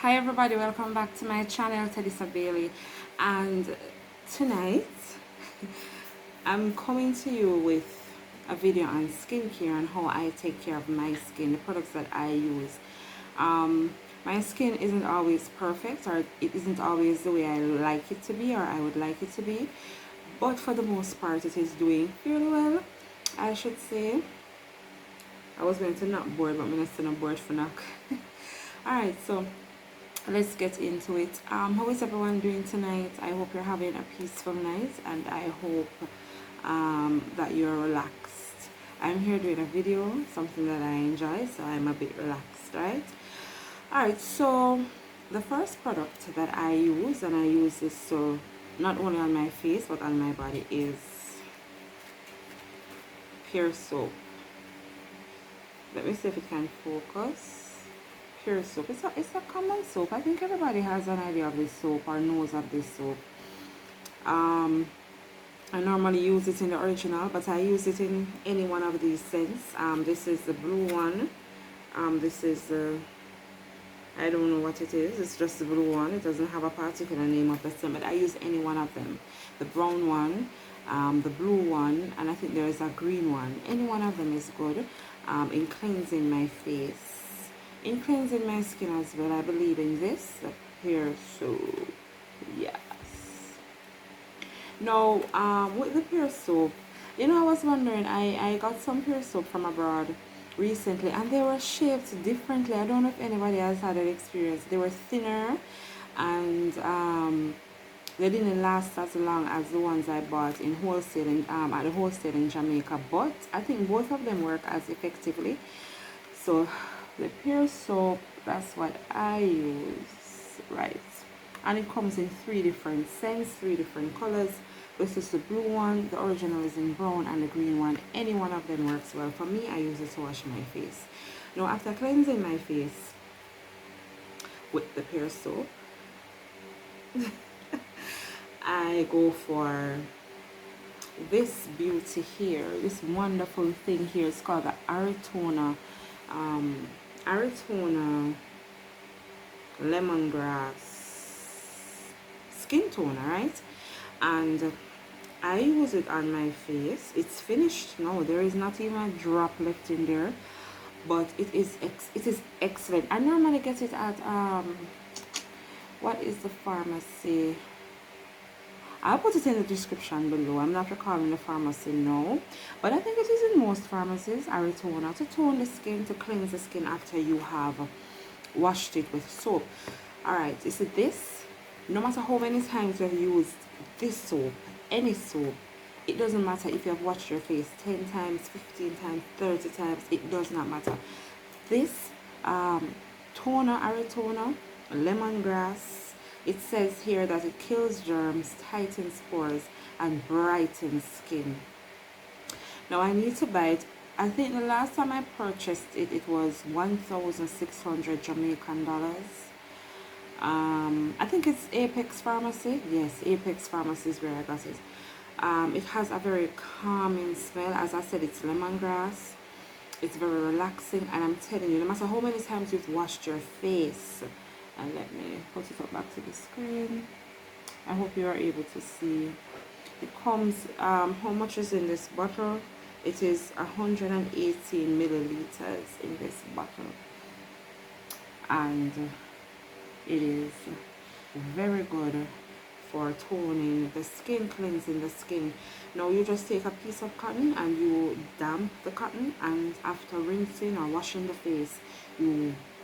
Hi everybody, welcome back to my channel, Tedisa Bailey, and tonight I'm coming to you with a video on skincare and how I take care of my skin, the products that I use. My skin isn't always perfect, or it isn't always the way I like it to be or I would like it to be, but for the most part it is doing fairly well, I should say. I was going to not board, but I'm going to not board for now. Alright, so let's get into it. How is everyone doing tonight? I hope you're having a peaceful night, and I hope that you're relaxed. I'm here doing a video, something that I enjoy, so I'm a bit relaxed, right? Alright, so the first product that I use, and I use this so not only on my face but on my body, is Pears Soap. Let me see if it can focus. Pears Soap. It's a common soap. I think everybody has an idea of this soap or knows of this soap. I normally use it in the original, but I use it in any one of these scents. This is the blue one. This is the, I don't know what it is. It's just the blue one. It doesn't have a particular name of the scent, but I use any one of them. The brown one, the blue one, and I think there is a green one. Any one of them is good in cleansing my face. In cleansing my skin as well, I believe in this, the Pears Soap. Yes. Now, with the Pears Soap, you know, I was wondering, I got some Pears Soap from abroad recently, and they were shaped differently. I don't know if anybody else had that experience. They were thinner, and they didn't last as long as the ones I bought in wholesale at the wholesale in Jamaica. But I think both of them work as effectively. So the Pears Soap, that's what I use, right? And it comes in 3 different scents, 3 different colors. This is the blue one, the original is in brown, and the green one. Any one of them works well. For me, I use it to wash my face. Now, after cleansing my face with the Pears Soap, I go for this beauty here, this wonderful thing here. It's called the ariTONER. ariTONER Lemongrass skin toner, right? And I use it on my face. It's finished now. There is not even a drop left in there, but it is excellent. I normally get it at what is the pharmacy? I'll put it in the description below. I'm not recalling the pharmacy now, but I think it is in most pharmacies. ariTONER, to tone the skin, to cleanse the skin after you have washed it with soap. Alright, you see this? No matter how many times you have used this soap, any soap, it doesn't matter if you have washed your face 10 times, 15 times, 30 times, it does not matter. This toner, ariTONER Lemongrass, it says here that it kills germs, tightens pores, and brightens skin. Now I need to buy it. I think the last time I purchased it, it was 1,600 Jamaican dollars. I think it's Apex Pharmacy. Yes, Apex Pharmacy is where I got it. It has a very calming smell. As I said, it's lemongrass. It's very relaxing, and I'm telling you, no matter how many times you've washed your face, and let me put it up back to the screen. I hope you are able to see. It comes, how much is in this bottle? It is 118 milliliters in this bottle, and it is very good for toning the skin, cleansing the skin. Now you just take a piece of cotton and you damp the cotton, and after rinsing or washing the face,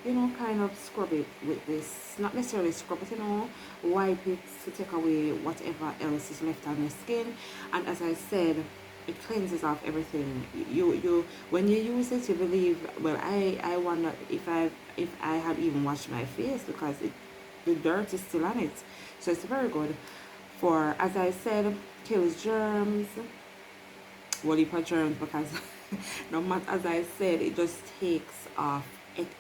you know, kind of scrub it with this, not necessarily scrub it, you know, wipe it to take away whatever else is left on the skin. And as I said, it cleanses off everything. You when you use it, you believe, well, I wonder if I have even washed my face, because the dirt is still on it. So it's very good for, as I said, kills germs, well, you put germs, because no matter, as I said, it just takes off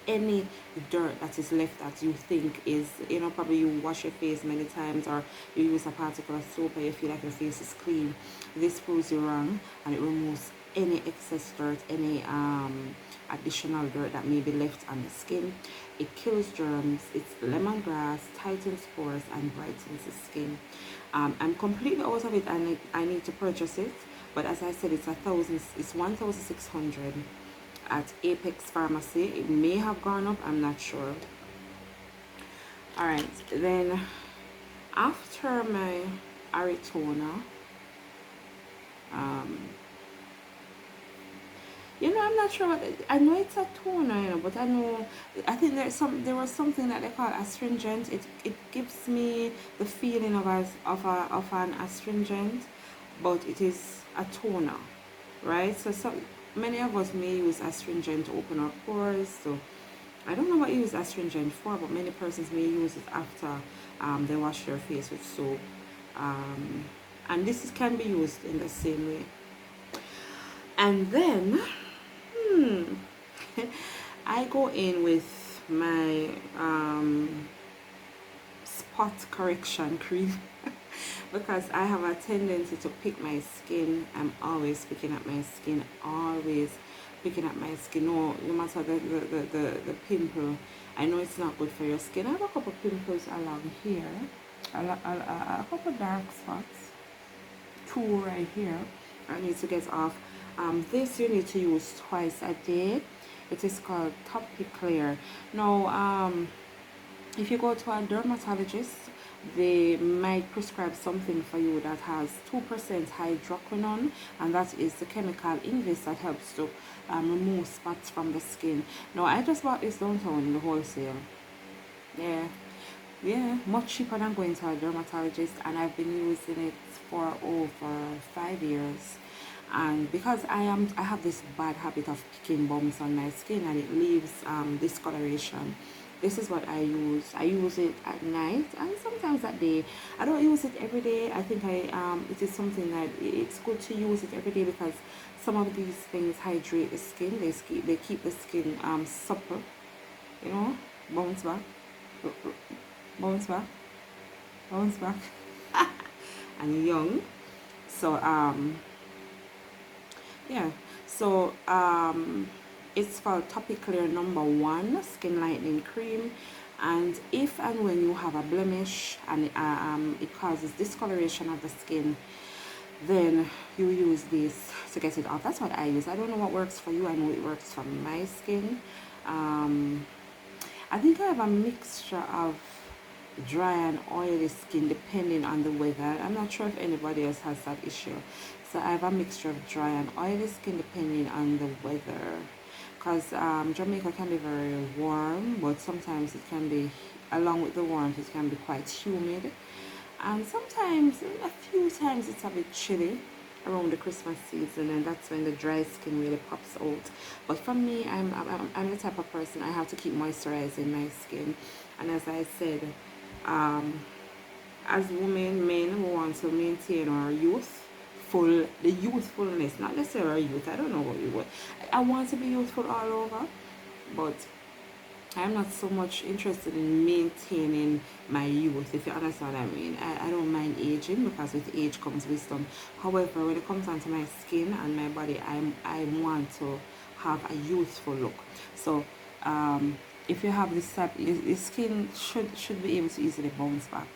any dirt that is left that you think is, you know, probably you wash your face many times, or you use a particular soap and you feel like your face is clean. This proves you wrong, and it removes any excess dirt, any additional dirt that may be left on the skin. It kills germs. It's lemongrass, tightens pores, and brightens the skin. I'm completely out of it, and I need to purchase it. But as I said, it's 1,600 at Apex Pharmacy. It may have gone up, I'm not sure. All right, then after my ariTONER, you know, I'm not sure what I know it's a toner, you know, but I think there was something that they call astringent. It gives me the feeling of an astringent, but it is a toner, right? So many of us may use astringent to open our pores. So I don't know what you use astringent for, but many persons may use it after they wash their face with soap. And can be used in the same way. And then I go in with my spot correction cream because I have a tendency to pick my skin. I'm always picking at my skin, always picking at my skin. No matter the pimple, I know it's not good for your skin. I have a couple pimples along here, a couple dark spots, 2 right here. I need to get off. This you need to use twice a day. It is called Topiclear. Now, if you go to a dermatologist, they might prescribe something for you that has 2% hydroquinone, and that is the chemical in this that helps to remove spots from the skin. Now, I just bought this downtown in the wholesale. Yeah, much cheaper than going to a dermatologist, and I've been using it for over 5 years. And because I have this bad habit of picking bumps on my skin, and it leaves discoloration. This is what I use. I use it at night and sometimes at day. I don't use it every day. I think it is something that it's good to use it every day because some of these things hydrate the skin. They keep the skin supple. You know, bounce back, bounce back, bounce back, and young. So yeah. So it's called Topiclear #1 Skin Lightening Cream. And if and when you have a blemish and it causes discoloration of the skin, then you use this to get it off. That's what I use. I don't know what works for you. I know it works for my skin. I think I have a mixture of dry and oily skin depending on the weather. I'm not sure if anybody else has that issue. So I have a mixture of dry and oily skin depending on the weather. Because Jamaica can be very warm, but sometimes it can be, along with the warmth, it can be quite humid. And sometimes, a few times, it's a bit chilly around the Christmas season, and that's when the dry skin really pops out. But for me, I'm the type of person, I have to keep moisturizing my skin. And as I said, as women, men who want to maintain our the youthfulness, not necessarily youth, I don't know what you want. I want to be youthful all over, but I'm not so much interested in maintaining my youth, if you understand what I mean. I don't mind aging because with age comes wisdom. However, when it comes down to my skin and my body, I want to have a youthful look. So if you have this type, your skin should be able to easily bounce back,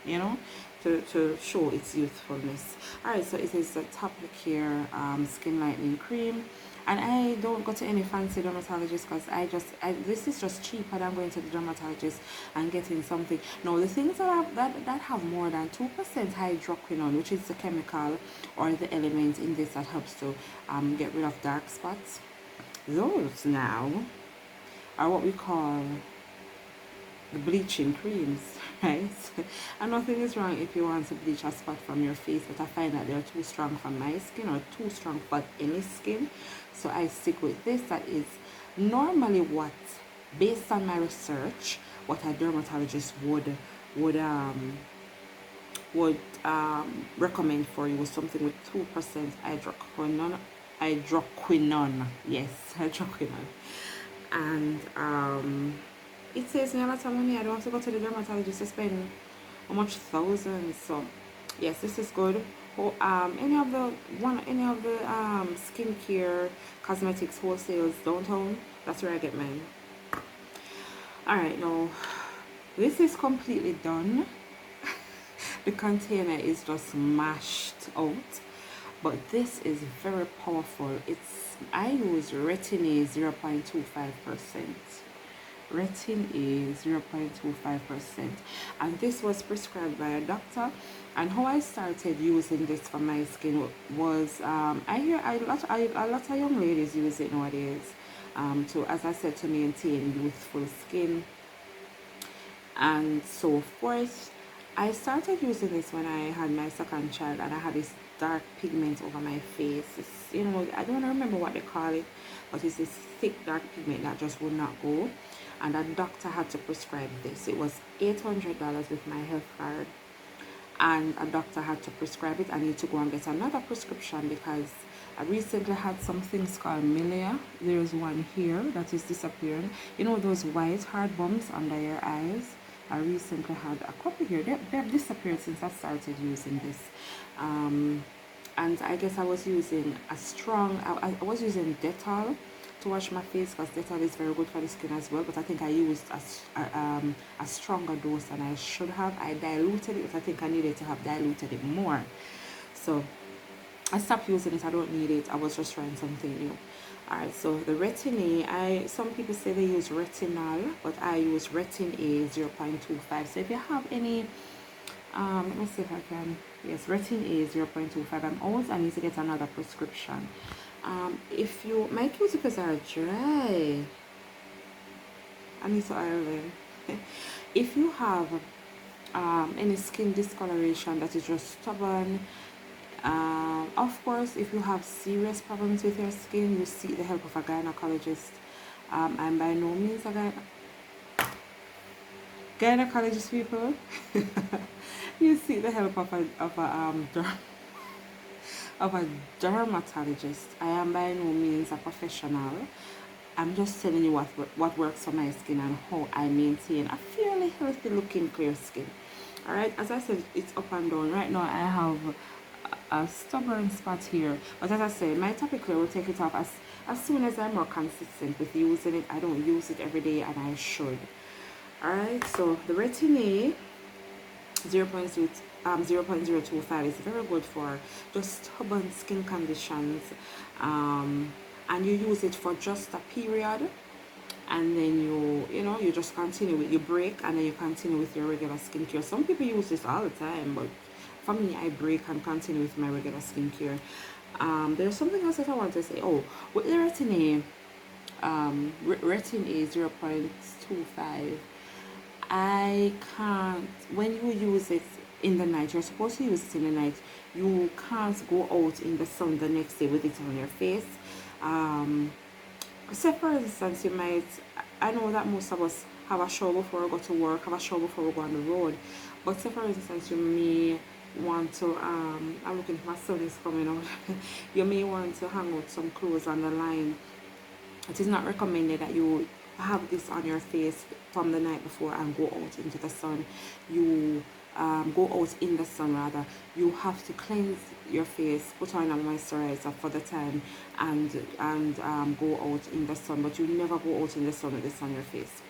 you know, to show its youthfulness. Alright, so it is the Topiclear Skin Lightening Cream. And I don't go to any fancy dermatologist because this is just cheaper than going to the dermatologist and getting something. Now, the things that have more than 2% hydroquinone, which is the chemical or the element in this that helps to get rid of dark spots, those now are what we call the bleaching creams, right? And nothing is wrong if you want to bleach a spot from your face, but I find that they're too strong for my skin or too strong for any skin. So I stick with this. That is normally what, based on my research, what a dermatologist would recommend for you was something with 2% hydroquinone. Yes, hydroquinone. And it saves me a lot of money. I don't have to go to the dermatologist to spend how much thousands. So yes, this is good. any of the skincare cosmetics wholesales downtown. That's where I get mine. All right, now this is completely done. The container is just mashed out, but this is very powerful. I use retin-A 0.25%. Retin-A 0.25%, and this was prescribed by a doctor. And how I started using this for my skin was I hear a lot of young ladies use it nowadays to, as I said, to maintain youthful skin and so forth. I started using this when I had my second child, and I had this dark pigment over my face. I don't remember what they call it, but it's this thick dark pigment that just would not go. And a doctor had to prescribe this. It was $800 with my health card, and a doctor had to prescribe it. I need to go and get another prescription because I recently had some things called milia. There's one here that is disappearing. Those white hard bumps under your eyes. I recently had a couple here. They've disappeared since I started using this. And I guess I was using I was using Dettol to wash my face, because Dettol is very good for the skin as well. But I think I used a stronger dose than I should have. I diluted it, but I think I needed to have diluted it more. So I stopped using it. I don't need it. I was just trying something new. Alright, so the retin-A, some people say they use retinol, but I use retin-A 0.25. So if you have any, let me see if I can, yes, retin-A 0.25. I need to get another prescription. My cuticles are dry, I need to iron them. If you have any skin discoloration that is just stubborn, of course, if you have serious problems with your skin, you seek the help of a gynecologist. I'm by no means a gynecologist, people. You seek the help of a dermatologist. I am by no means a professional. I'm just telling you what works for my skin and how I maintain a fairly healthy looking clear skin. Alright, as I said, it's up and down. Right now I have a stubborn spot here, but as I said, my Topiclear will take it off as soon as I'm more consistent with using it. I don't use it every day, and I should. Alright, so the retin-A 0.025 is very good for just stubborn skin conditions, and you use it for just a period, and then you just continue with your break, and then you continue with your regular skincare. Some people use this all the time, but for me, I break and continue with my regular skincare. There's something else that I want to say. Oh, with the retin-A, retin-A 0.25, I can't, when you use it in the night, you're supposed to use it in the night, you can't go out in the sun the next day with it on your face. Say for instance, I know that most of us have a shower before we go to work, have a shower before we go on the road, but say for instance, you may want to, I'm looking for my sun is coming out. You may want to hang out some clothes on the line. It is not recommended that you have this on your face from the night before and go out into the sun. You go out in the sun rather. You have to cleanse your face, put on a moisturizer for the time, and go out in the sun. But you never go out in the sun with this on your face.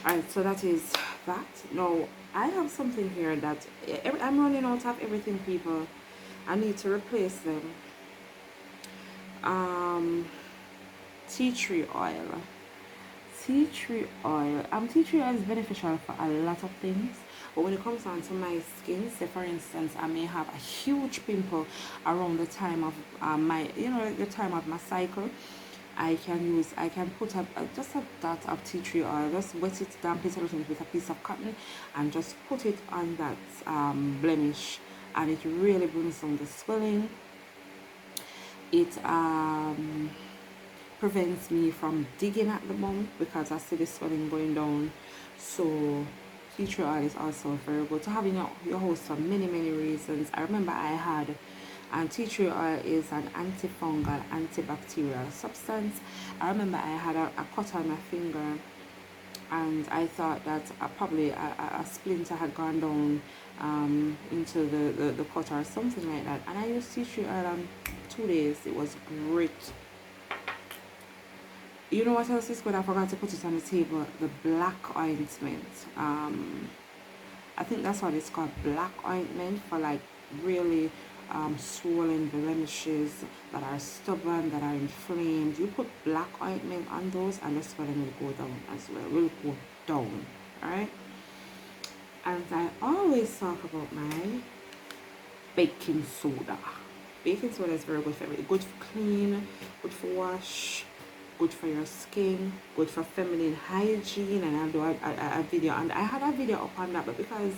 Alright, so that is that. Now I have something here that I'm running out of everything, people. I need to replace them. Tea tree oil. Tea tree oil. Tea tree oil is beneficial for a lot of things, but when it comes down to my skin, say for instance, I may have a huge pimple around the time of the time of my cycle. I can put just a dot of tea tree oil, just wet it, damp it a little bit with a piece of cotton, and just put it on that blemish, and it really brings down the swelling. It prevents me from digging at the bum because I see the swelling going down. So tea tree oil is also very good to have in your house for many reasons. I remember I had, and tea tree oil is an antifungal, antibacterial substance. I remember I had a cut on my finger and I thought that probably a splinter had gone down into the cut or something like that. And I used tea tree oil on 2 days. It was great. You know what else is good? I forgot to put it on the table. The black ointment. I think that's what it's called, black ointment, for like really swollen blemishes that are stubborn, that are inflamed. You put black ointment on those and the swelling will go down as well. Will go down. Alright? And I always talk about my baking soda. Baking soda is very good for everything. Good for clean, good for wash, good for your skin, good for feminine hygiene. And I'll do a video, and I had a video up on that, but because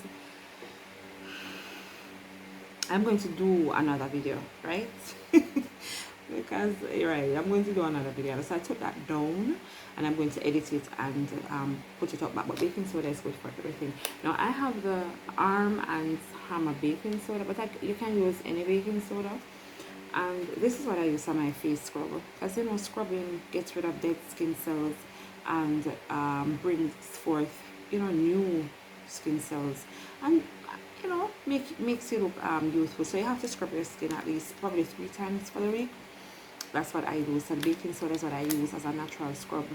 I'm going to do another video, right? Because right, I'm going to do another video, so I took that down and I'm going to edit it and put it up back. But baking soda is good for everything. Now I have the Arm and Hammer baking soda, but you can use any baking soda. And this is what I use on my face scrub, because you know, scrubbing gets rid of dead skin cells and brings forth, you know, new skin cells, and you know, makes you look youthful. So you have to scrub your skin at least probably 3 times for the week. That's what I use, and baking soda is what I use as a natural scrub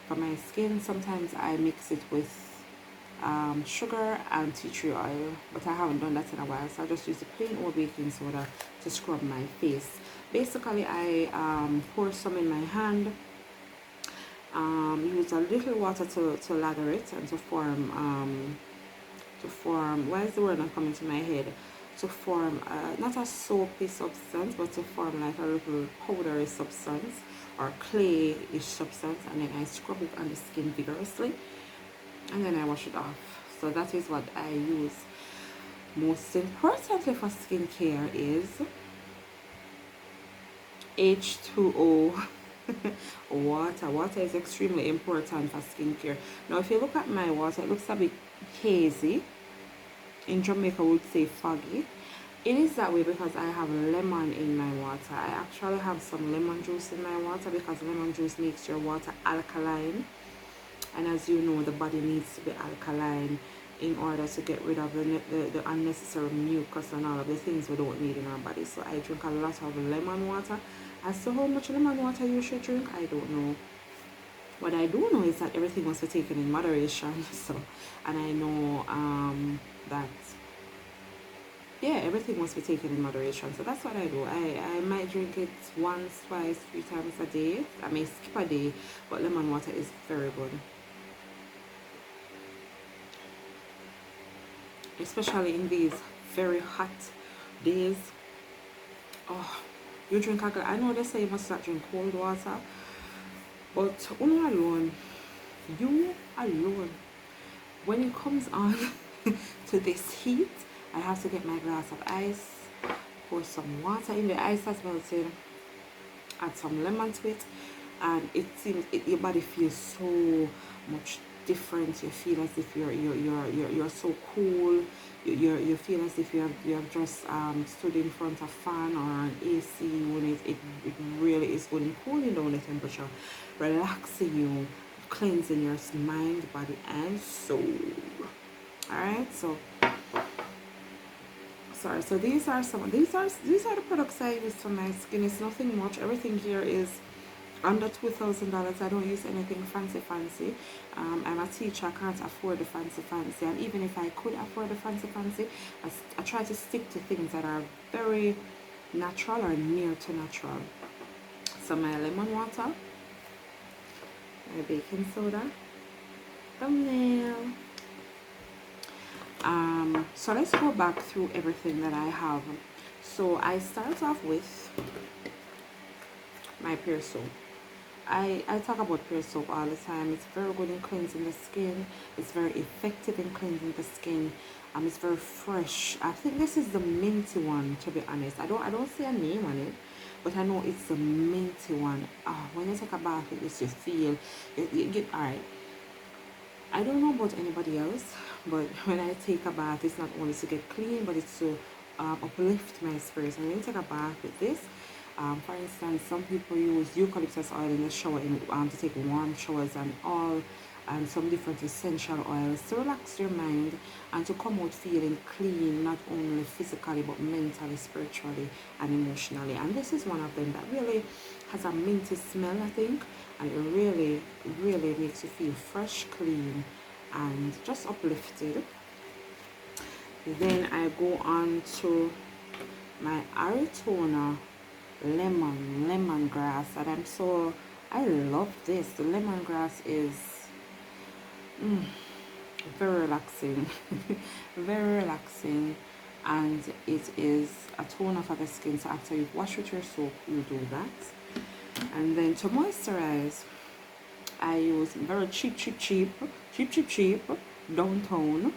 for my skin. Sometimes I mix it with sugar and tea tree oil, but I haven't done that in a while, so I just use the plain old baking soda to scrub my face. Basically, I pour some in my hand, use a little water to lather it and to form why is the word not coming to my head, to form not a soapy substance, but to form like a little powdery substance or clay-ish substance, and then I scrub it on the skin vigorously, and then I wash it off. So that is what I use. Most importantly for skincare is H2O. Water. Water is extremely important for skincare. Now if you look at my water, it looks a bit hazy. In Jamaica we would say foggy. It is that way because I have lemon in my water. I actually have some lemon juice in my water because lemon juice makes your water alkaline. And as you know, the body needs to be alkaline in order to get rid of the unnecessary mucus and all of the things we don't need in our body. So I drink a lot of lemon water. As to how much lemon water you should drink, I don't know. What I do know is that everything must be taken in moderation. So, and I know that, yeah, everything must be taken in moderation. So that's what I do. I might drink it once, twice, 3 times a day. I may skip a day, but lemon water is very good. Especially in these very hot days. Oh, you drink a glass. I know they say you must not drink cold water, but you alone, when it comes on to this heat, I have to get my glass of ice, pour some water in, the ice has melted, add some lemon to it, and it seems your body feels so much different. You feel as if you're so cool. You feel as if you have just stood in front of a fan or an AC unit. It really is good in cooling down the temperature, relaxing you, cleansing your mind, body, and soul. Alright, so sorry. So these are the products I use for my skin. It's nothing much. Everything here is under $2,000. I don't use anything fancy. I'm a teacher. I can't afford the fancy, and even if I could afford the fancy, I try to stick to things that are very natural or near to natural. So my lemon water, my baking soda, thumbnail. So let's go back through everything that I have. So I start off with my Pears Soap. I talk about Pears Soap all the time. It's very good in cleansing the skin. It's very effective in cleansing the skin. It's very fresh. I think this is the minty one, to be honest. I don't see a name on it, but I know it's the minty one. When you take a bath with this, you feel you get alright. I don't know about anybody else, but when I take a bath, it's not only to get clean, but it's to uplift my spirits. And when you take a bath with this, for instance, some people use eucalyptus oil in the shower to take warm showers and all. and some different essential oils to relax your mind and to come out feeling clean, not only physically but mentally, spiritually, and emotionally. And this is one of them that really has a minty smell, I think, and it really, really makes you feel fresh, clean, and just uplifted. Then I go on to my ariTONER lemongrass, and I love this. The lemongrass is very relaxing, very relaxing, and it is a toner for the skin. So after you wash with your soap, you do that. And then to moisturize, I use very cheap downtown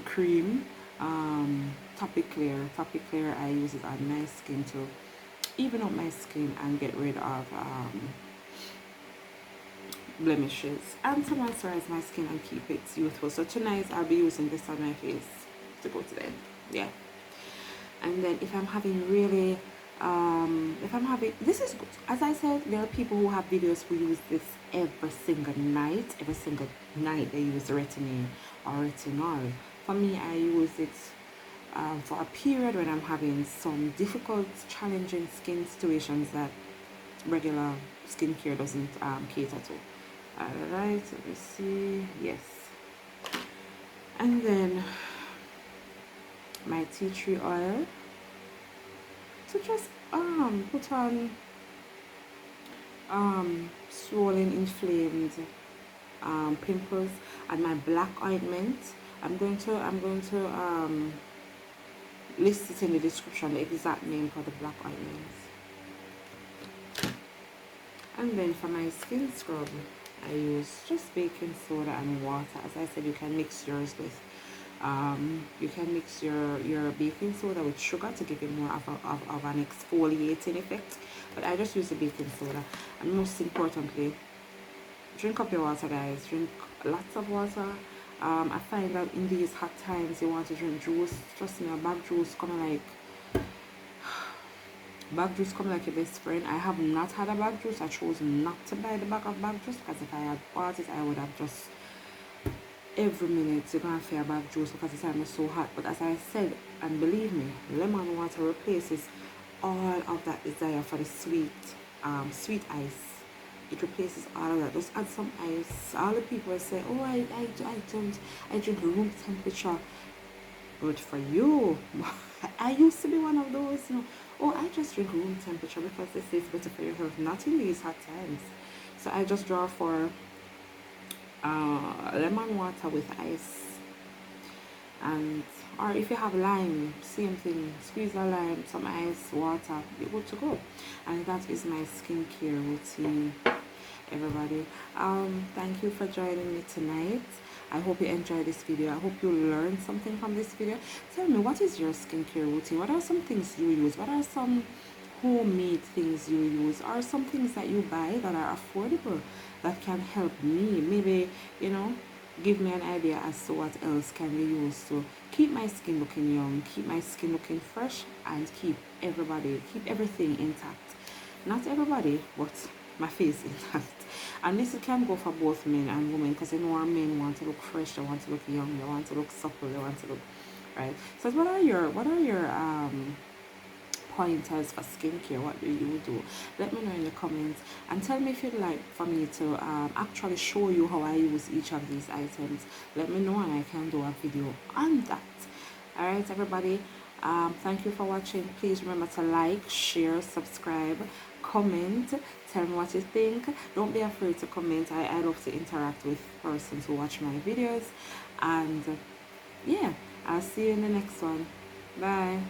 cream, Topiclear. I use it on my skin to even up my skin and get rid of blemishes and to moisturize my skin and keep it youthful. So tonight I'll be using this on my face to go to bed. Yeah. And then if I'm having really this is good. As I said, there are people who have videos who use this every single night they use retinol or retinol. For me, I use it for a period when I'm having some difficult, challenging skin situations that regular skincare doesn't cater to. Alright, let me see. Yes. And then my tea tree oil to just put on swollen, inflamed pimples, and my black ointment. I'm going to list it in the description, the exact name for the black ointment. And then for my skin scrub, I use just baking soda and water. As I said, you can mix yours with you can mix your baking soda with sugar to give it more of an exfoliating effect, but I just use the baking soda. And most importantly, drink up your water, guys. Drink lots of water. I find that in these hot times you want to drink juice. Trust me, a bag juice coming like your best friend. I have not had a bag juice. I chose not to buy the bag of bag juice, because if I had bought it, I would have just every minute you're gonna feel bag juice because the time is so hot. But as I said, and believe me, lemon water replaces all of that desire for the sweet ice. It replaces all of that. Just add some ice. All the people say, oh, I drink room temperature. But for you, I used to be one of those, oh, I just drink room temperature because this is better for your health. Not in these hot times. So I just draw for lemon water with ice, and or if you have lime, same thing, squeeze a lime, some ice, water, you're good to go. And that is my skincare routine, everybody. Thank you for joining me tonight. I hope you enjoyed this video. I hope you learned something from this video. Tell me, what is your skincare routine? What are some things you use? What are some homemade things you use, or some things that you buy that are affordable that can help me? Maybe, give me an idea as to what else can be used to keep my skin looking young, keep my skin looking fresh, and keep everything intact. Not everybody, but my face intact. And this can go for both men and women, because our men want to look fresh, they want to look young, they want to look supple, they want to look right. So what are your pointers for skincare? What do you do? Let me know in the comments, and tell me if you'd like for me to actually show you how I use each of these items. Let me know and I can do a video on that. Alright, everybody, thank you for watching. Please remember to like, share, subscribe, comment, tell me what you think. Don't be afraid to comment. I love to interact with persons who watch my videos. And yeah, I'll see you in the next one. Bye.